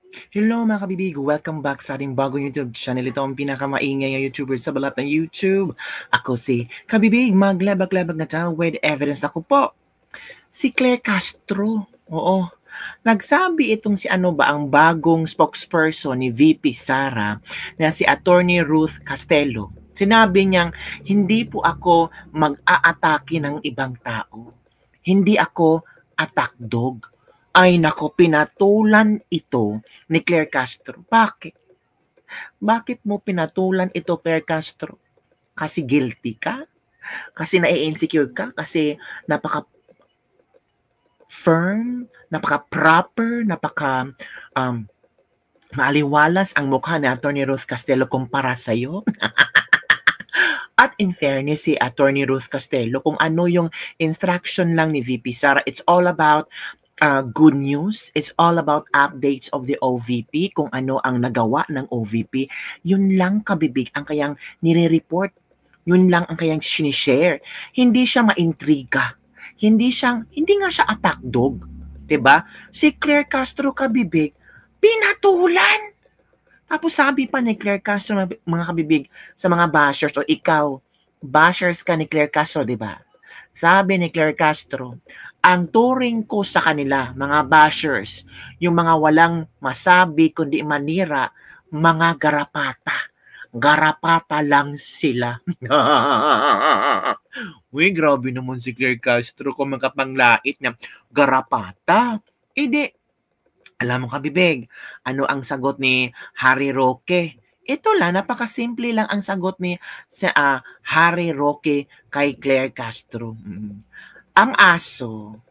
Hello mga kabibig! Welcome back sa ating bagong YouTube channel. Ito ang pinakamaingay na YouTuber sa balat ng YouTube. Ako si Kabibig, maglabag-labag na tayo with evidence. Ako po, si Claire Castro. Oo, nagsabi itong si ano ba, ang bagong spokesperson ni VP Sara na si Attorney Ruth Castelo. Sinabi niyang, hindi po ako mag-aatake ng ibang tao. Hindi ako attack dog. Ay nako, pinatulan ito ni Claire Castro. Bakit? Bakit mo pinatulan ito, Claire Castro? Kasi guilty ka? Kasi nai-insecure ka? Kasi napaka-firm, napaka-proper, maaliwalas ang mukha ni Atty. Ruth Castelo kumpara sa'yo? At in fairness, si Atty. Ruth Castelo, kung ano yung instruction lang ni VP Sara, it's all about good news. It's all about updates of the OVP, kung ano ang nagawa ng OVP. Yun lang kabibig ang kayang nire-report. Yun lang ang kayang sinishare. Hindi siya maintriga. Hindi nga siya attack dog. 'Di ba? Si Claire Castro kabibig, pinatulan. Tapos sabi pa ni Claire Castro, mga kabibig, sa mga bashers, o ikaw, bashers ka ni Claire Castro, 'di ba? Sabi ni Claire Castro, ang turing ko sa kanila, mga bashers, yung mga walang masabi kundi manira, mga garapata. Garapata lang sila. Uy, grabe naman si Claire Castro kung makapanglait na garapata. Hindi. Alam mo kabibig, ano ang sagot ni Harry Roque? Ito lang, napakasimple lang ang sagot ni Harry Roque kay Claire Castro. Ang aso,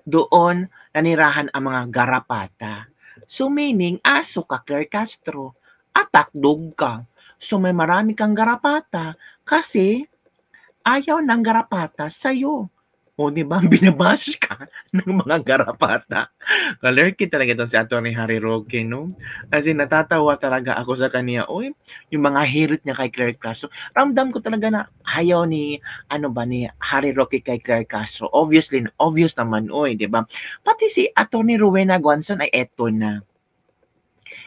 doon nanirahan ang mga garapata. So meaning, aso ka, Claire Castro. Attack dog ka. So may marami kang garapata kasi ayaw ng garapata sa'yo. O diba, binabash ka ng mga garapata. Kalerki talaga itong si Atty. Harry Roque, no? Kasi natatawa talaga ako sa kanya. Uy, yung mga hirit niya kay Claire Castro. Ramdam ko talaga na ayaw ni Harry Roque kay Claire Castro. Obvious naman, di ba? Pati si Atty. Rowena Guanzon ay eto na.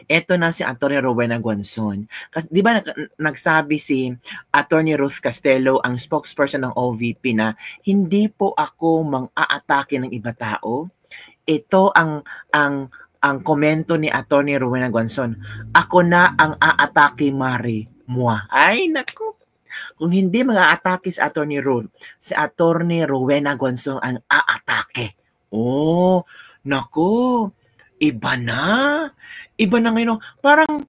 Eto na si Atty. Rowena Guanzon. Di ba nagsabi si Atty. Ruth Castelo, ang spokesperson ng OVP, na hindi po ako mang-aatake ng iba tao. Ito ang komento ni Atty. Rowena Guanzon. Ako na ang aatake, Mari. Mua. Ay, naku. Kung hindi mga-atake si Atty. Ruth, si Atty. Rowena Guanzon ang aatake. Oh, naku. Iba na. Iba na ngayon. Parang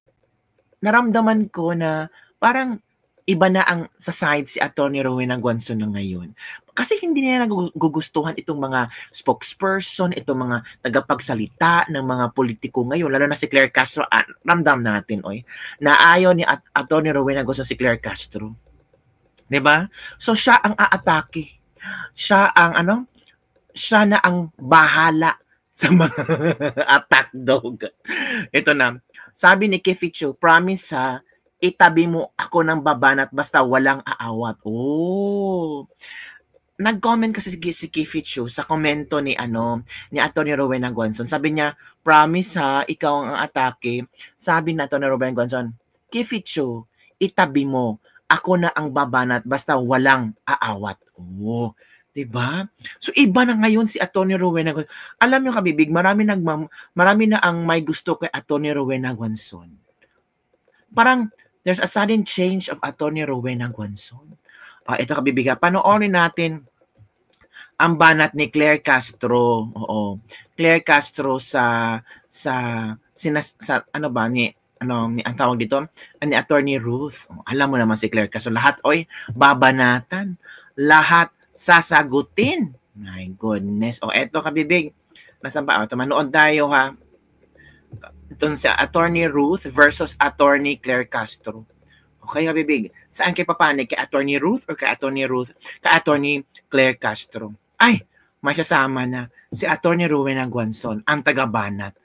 naramdaman ko na parang iba na ang sa side si Atty. Rowena Guanzon na ngayon. Kasi hindi niya nagugustuhan itong mga spokesperson, itong mga tagapagsalita ng mga politiko ngayon, lalo na si Claire Castro. Ramdam natin, na ayaw ni Atty. Rowena Guanzon si Claire Castro. 'Di ba? So siya ang aatake. Siya na ang bahala sa mga attack dog. Ito na. Sabi ni Kifichu, promise ha, itabi mo ako ng babanat basta walang aawat. Oh. Nag-comment kasi si Kifichu sa komento ni Atty. Rowena Guanzon. Sabi niya, promise ha, ikaw ang atake. Sabi ni Atty. Rowena Guanzon, Kifichu, itabi mo. Ako na ang babanat basta walang aawat. Oh. Diba? So iba na ngayon si Atty. Rowena Guanzon. Alam niyo kabibig, marami na ang may gusto kay Atty. Rowena Guanzon. Parang there's a sudden change of Atty. Rowena Guanzon. Ito kabibig, panoorin natin ang banat ni Claire Castro. Oo. Claire Castro sa ang tawag dito, ni Atty. Ruth. Alam mo naman si Claire Castro, lahat babanatan. Lahat sasagutin. My goodness. Eto kabibig. Nasaan ba? Manood tayo ha. Ito sa Atty. Ruth versus Atty. Claire Castro. Okay kabibig. Saan kayo papanig? Kay Atty. Ruth or kay Atty. Ruth? Kay Atty. Claire Castro. Ay, may sasama na si Atty. Rowena Guanzon, ang tagabanat,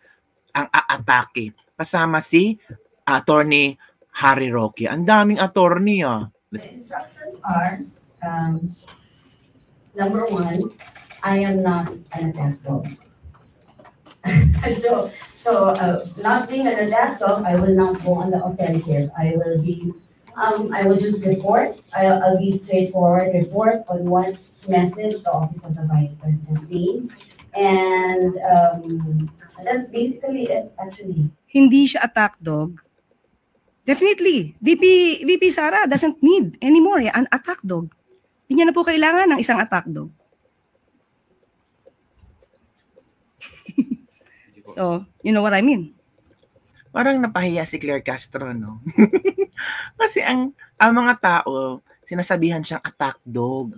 ang aatake. Kasama si Atty. Harry Roque. Ang daming attorney The instructions are, number one, I am not an attack dog. So, not being a redactor, I will not go on the offensive. I will just report. I'll be straightforward, report on what message the Office of the Vice President means. And that's basically it, actually. Hindi siya attack dog. Definitely, VP Sara doesn't need anymore an attack dog. Hindi niya na po kailangan ng isang attack dog. So, you know what I mean? Parang napahiya si Claire Castro, no? Kasi ang mga tao, sinasabihan siyang attack dog.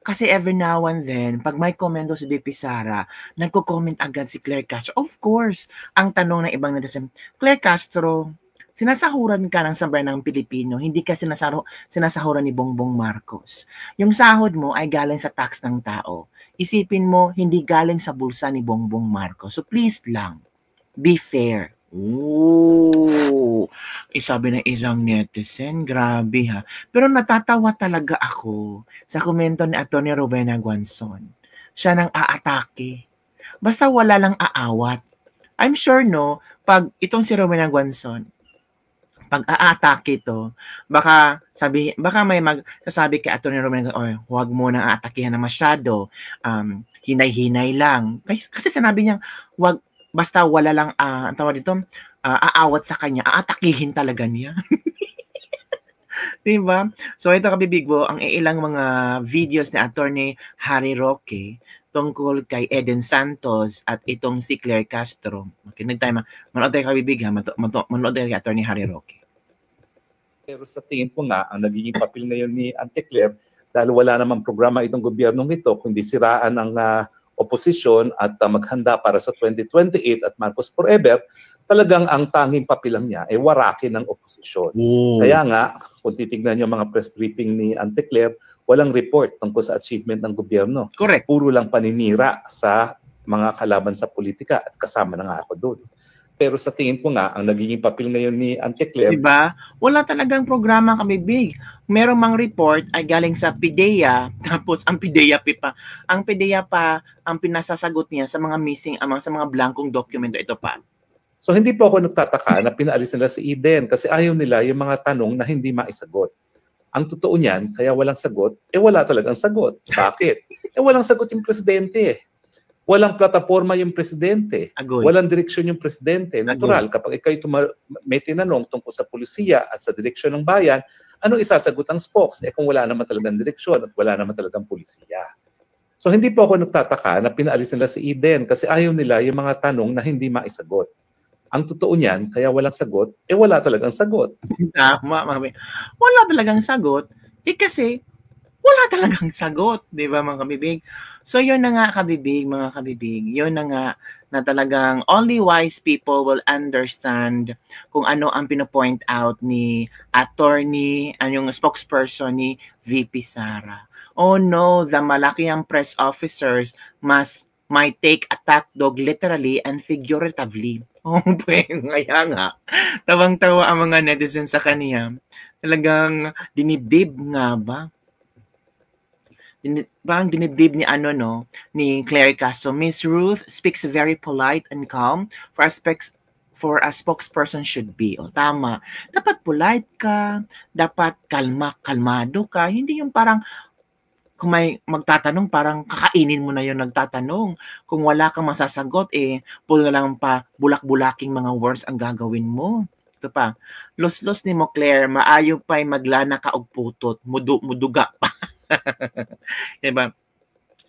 Kasi every now and then, pag may komento si VP Sara, nagko-comment agad si Claire Castro. Of course, ang tanong ng ibang netizen, Claire Castro, sinasahuran ka ng sambayan ng Pilipino, hindi ka sinasahuran ni Bongbong Marcos. Yung sahod mo ay galing sa tax ng tao. Isipin mo, hindi galing sa bulsa ni Bongbong Marcos. So please lang, be fair. Oh, sabi ng isang netizen, grabe ha. Pero natatawa talaga ako sa komento ni Atty. Rowena Guanzon. Siya nang aatake. Basta wala lang aawat. I'm sure, no, pag itong si Rowena Guanzon, pag aatake ito, baka may magsasabi kay Atty. Rowena Guanzon, huwag mo nang aatakihan na masyado. Hinay-hinay lang. Kasi sinabi niya, basta wala lang, ang tawag dito, aawat sa kanya, aatakihin talaga niya. Diba? So ito kabibigbo, ang ilang mga videos ni Attorney Harry Roque tungkol kay Eden Santos at itong si Claire Castro. Makinig tayo, manood tayo kabibig ha, manood tayo kay Attorney Harry Roque. Pero sa tingin ko nga, ang nagiging papel ngayon ni Auntie Claire, dahil wala namang programa itong gobyernong ito, kundi siraan ang oposisyon at maghanda para sa 2028 at Marcos Forever, talagang ang tanging papilang niya ay warakin ng oposisyon. Kaya nga, kung titignan niyo mga press briefing ni Auntie Claire, walang report tungkol sa achievement ng gobyerno. Correct. Puro lang paninira sa mga kalaban sa politika at kasama na nga ako doon. Pero sa tingin ko nga, ang nagiging papel ngayon ni Auntie Claire, diba? Wala talagang programa kabibig. Merong mang report ay galing sa PIDEA, tapos ang PIDEA pa ang pinasasagot niya sa mga missing, sa mga blankong dokumento. Ito pa. So hindi po ako nagtataka na pinaalis nila si Eden kasi ayaw nila yung mga tanong na hindi maisagot. Ang totoo niyan, kaya walang sagot, wala talagang sagot. Bakit? Walang sagot yung presidente. Walang plataforma yung presidente. Agoy. Walang direksyon yung presidente. Natural, kapag ikaw may tinanong tungkol sa pulisiya at sa direksyon ng bayan, anong isasagot ang spokes? Kung wala naman talagang direksyon at wala naman talagang pulisiya. So hindi po ako nagtataka na pinaalis nila si Eden kasi ayaw nila yung mga tanong na hindi maisagot. Ang totoo niyan, kaya walang sagot, wala talagang sagot. Tama, wala talagang sagot. Kasi wala talagang sagot, di ba mga kabibig? So yun na nga kabibig, mga kabibig, yun na nga na talagang only wise people will understand kung ano ang pinopoint out ni attorney, yung spokesperson ni VP Sara. Oh no, the malaking press officers might take attack dog literally and figuratively. Oh, kaya nga, tawang-tawa ang mga netizens sa kanya. Talagang dinibdib nga ba? Parang dinibdib ni ni Claire Castro. Miss Ruth speaks very polite and calm for a spokesperson should be. O tama. Dapat polite ka, dapat kalmado ka. Hindi yung parang kung may magtatanong, parang kakainin mo na yung nagtatanong. Kung wala kang masasagot, puro na lang pa bulak-bulaking mga words ang gagawin mo. Ito pa, los-los ni mo, Claire, maayo pa'y maglana ka og putot, muduga pa. Diba?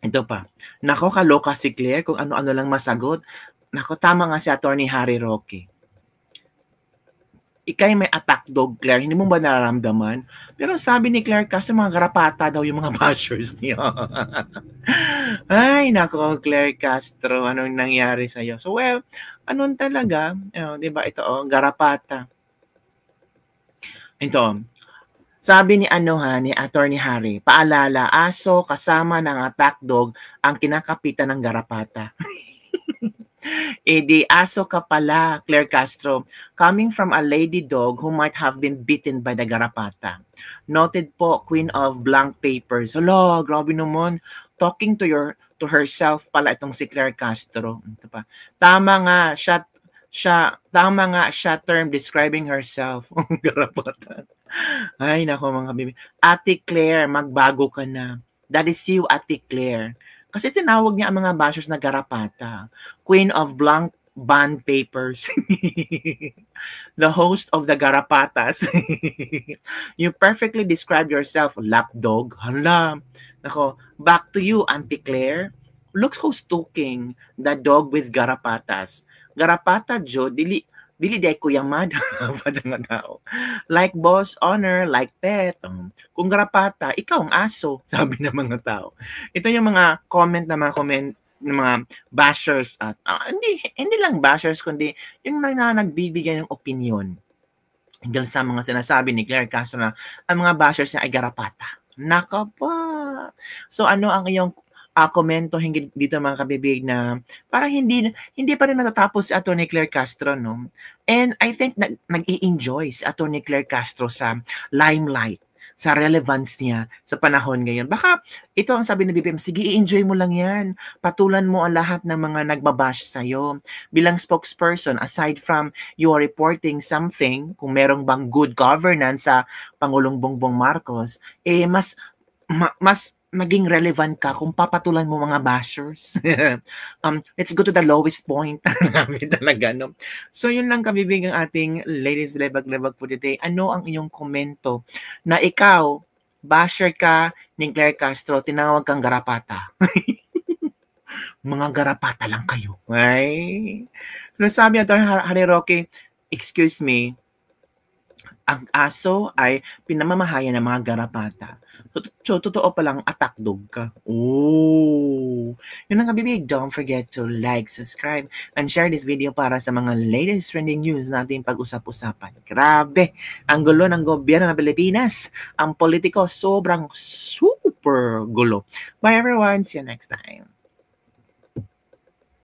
Ito pa, nako kaloka si Claire kung ano-ano lang masagot. Nako, tama nga si Attorney Harry Roque. Ikay may attack dog, Claire, hindi mo ba nararamdaman? Pero sabi ni Claire kasi mga garapata daw yung mga bashers niya. Ay, nako, Claire Castro, anong nangyari sa'yo? So, well, anong talaga? Di ba ito, garapata. Ito, sabi ni ni Attorney Harry, paalala, aso kasama ng attack dog ang kinakapitan ng garapata. Di aso ka pala, Claire Castro, coming from a lady dog who might have been bitten by the garapata. Noted po, Queen of Blank Papers. Hala, grabe naman. Talking to herself pala itong si Claire Castro. Ito pa. Tama nga, tama nga siya term describing herself. Garapata. Ay, nako mga bibi. Ate Claire, magbago ka na. That is you, Ate Claire. Kasi tinawag niya ang mga bashers na garapata. Queen of blank bond papers. The host of the Garapatas. You perfectly describe yourself, lapdog. Hala. Nako, back to you, Auntie Claire. Look who's talking. The dog with Garapatas. Garapata, Jo, dili day kuya mad. Nga tao. Like boss, honor, like pet. Kung garapata, ikaw ang aso, sabi ng mga tao. Ito yung mga comment ng mga bashers at hindi lang bashers kundi yung mga nagbibigay ng opinion hanggang sa mga sinasabi ni Claire Castro na ang mga bashers niya ay garapata. Naka pa. So ano ang iyong komento hinggil dito mga kabibig na parang hindi pa rin natatapos si Atty. Claire Castro, no? And I think nag-i-enjoy si Atty. Claire Castro sa limelight, sa relevance niya sa panahon ngayon. Baka ito ang sabi ni BBM, sige, i-enjoy mo lang yan. Patulan mo ang lahat ng mga nagbabash sa'yo. Bilang spokesperson, aside from you are reporting something, kung merong bang good governance sa Pangulong Bongbong Marcos, mas maging relevant ka kung papatulan mo mga bashers. Let's go to the lowest point namin talaga, no? So, yun lang kabibig ang ating Ladies Lebag-Lebag for today. Ano ang iyong komento na ikaw, basher ka ni Claire Castro, tinawag kang garapata? Mga garapata lang kayo. Ay? So, sabi natin, Harry Roque, excuse me, ang aso ay pinamamahayan ng mga garapata. So, totoo palang attack dog ka. Oh! Yun ang kabibig. Don't forget to like, subscribe, and share this video para sa mga latest trending news natin pag-usap-usapan. Grabe! Ang gulo ng gobyerno ng Pilipinas. Ang politiko sobrang super gulo. Bye everyone! See you next time.